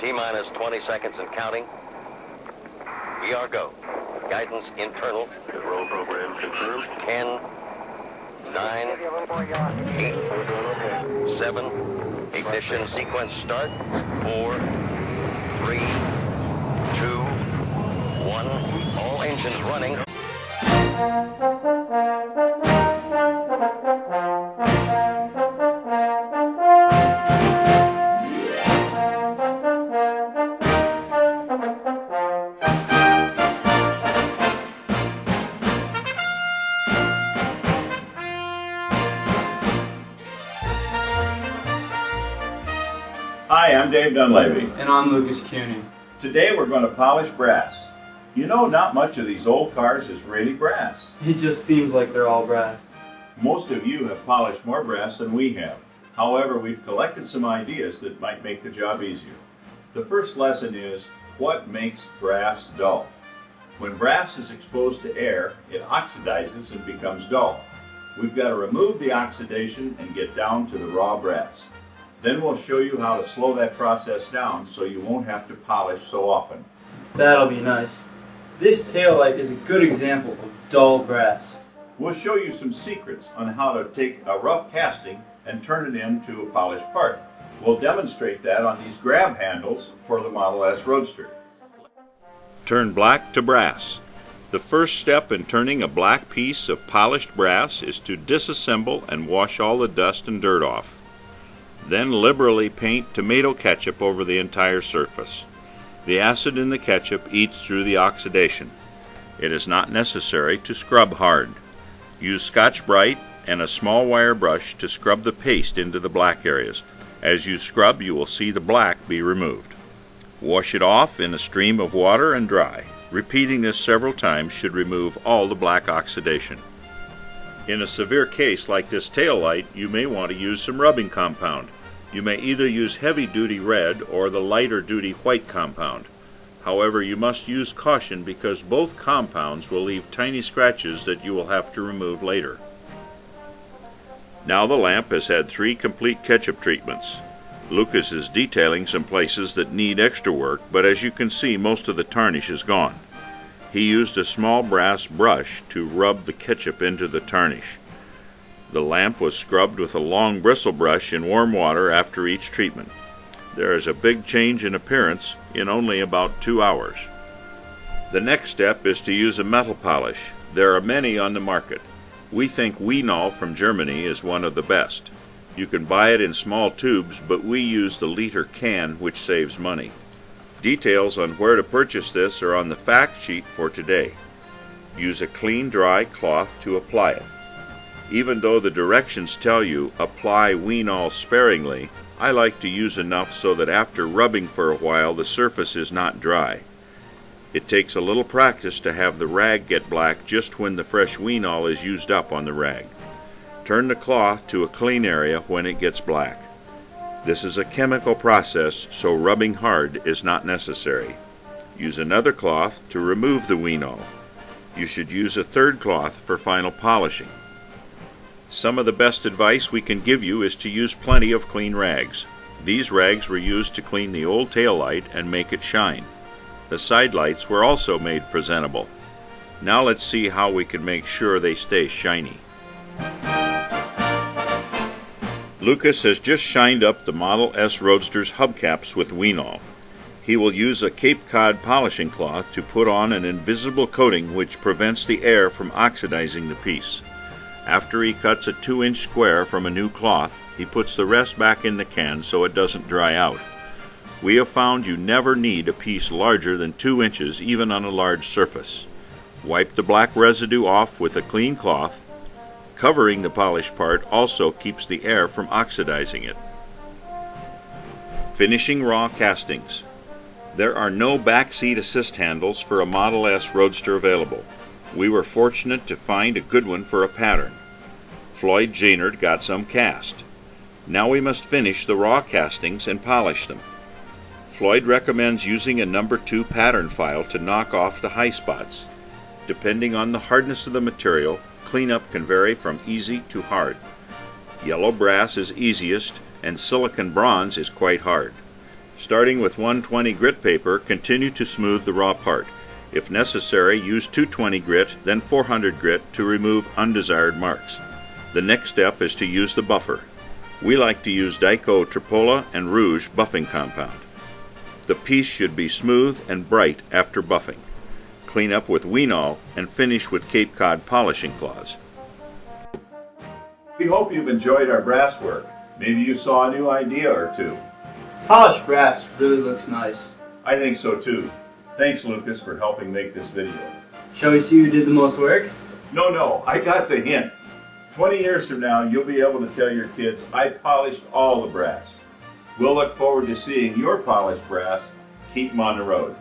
T-minus 20 seconds and counting. We are go. Guidance internal. Roll program confirmed. 10, 9, 8, 7. Ignition sequence start. 4, 3, 2, 1. All engines running. Hi, I'm Dave Dunlavy. And I'm Lucas Kuene. Today we're going to polish brass. You know, not much of these old cars is really brass. It just seems like they're all brass. Most of you have polished more brass than we have. However, we've collected some ideas that might make the job easier. The first lesson is, what makes brass dull? When brass is exposed to air, it oxidizes and becomes dull. We've got to remove the oxidation and get down to the raw brass. Then we'll show you how to slow that process down so you won't have to polish so often. That'll be nice. This taillight is a good example of dull brass. We'll show you some secrets on how to take a rough casting and turn it into a polished part. We'll demonstrate that on these grab handles for the Model S Roadster. Turn black to brass. The first step in turning a black piece of polished brass is to disassemble and wash all the dust and dirt off. Then liberally paint tomato ketchup over the entire surface. The acid in the ketchup eats through the oxidation. It is not necessary to scrub hard. Use Scotch-Brite and a small wire brush to scrub the paste into the black areas. As you scrub, you will see the black be removed. Wash it off in a stream of water and dry. Repeating this several times should remove all the black oxidation. In a severe case like this taillight, you may want to use some rubbing compound. You may either use heavy-duty red or the lighter-duty white compound. However, you must use caution because both compounds will leave tiny scratches that you will have to remove later. Now the lamp has had 3 complete ketchup treatments. Lucas is detailing some places that need extra work, but as you can see, most of the tarnish is gone. He used a small brass brush to rub the ketchup into the tarnish. The lamp was scrubbed with a long bristle brush in warm water after each treatment. There is a big change in appearance in only about 2 hours. The next step is to use a metal polish. There are many on the market. We think Kuene from Germany is one of the best. You can buy it in small tubes, but we use the liter can, which saves money. Details on where to purchase this are on the fact sheet for today. Use a clean, dry cloth to apply it. Even though the directions tell you apply Kuene sparingly, I like to use enough so that after rubbing for a while the surface is not dry. It takes a little practice to have the rag get black just when the fresh Kuene is used up on the rag. Turn the cloth to a clean area when it gets black. This is a chemical process, so rubbing hard is not necessary. Use another cloth to remove the Kuene. You should use a third cloth for final polishing. Some of the best advice we can give you is to use plenty of clean rags. These rags were used to clean the old taillight and make it shine. The side lights were also made presentable. Now let's see how we can make sure they stay shiny. Lucas has just shined up the Model S Roadster's hubcaps with Kuene. He will use a Cape Cod polishing cloth to put on an invisible coating which prevents the air from oxidizing the piece. After he cuts a 2-inch square from a new cloth, he puts the rest back in the can so it doesn't dry out. We have found you never need a piece larger than 2 inches even on a large surface. Wipe the black residue off with a clean cloth. Covering the polished part also keeps the air from oxidizing it. Finishing raw castings. There are no backseat assist handles for a Model S Roadster available. We were fortunate to find a good one for a pattern. Floyd Janard got some cast. Now we must finish the raw castings and polish them. Floyd recommends using a number 2 pattern file to knock off the high spots. Depending on the hardness of the material, cleanup can vary from easy to hard. Yellow brass is easiest and silicon bronze is quite hard. Starting with 120 grit paper, continue to smooth the raw part. If necessary, use 220 grit, then 400 grit to remove undesired marks. The next step is to use the buffer. We like to use Dyco Tripola and Rouge buffing compound. The piece should be smooth and bright after buffing. Clean up with Wenol and finish with Cape Cod polishing cloths. We hope you've enjoyed our brass work. Maybe you saw a new idea or two. Polished brass really looks nice. I think so too. Thanks, Lucas, for helping make this video. Shall we see who did the most work? No, I got the hint. 20 years from now, you'll be able to tell your kids, I polished all the brass. We'll look forward to seeing your polished brass. Keep 'em on the road.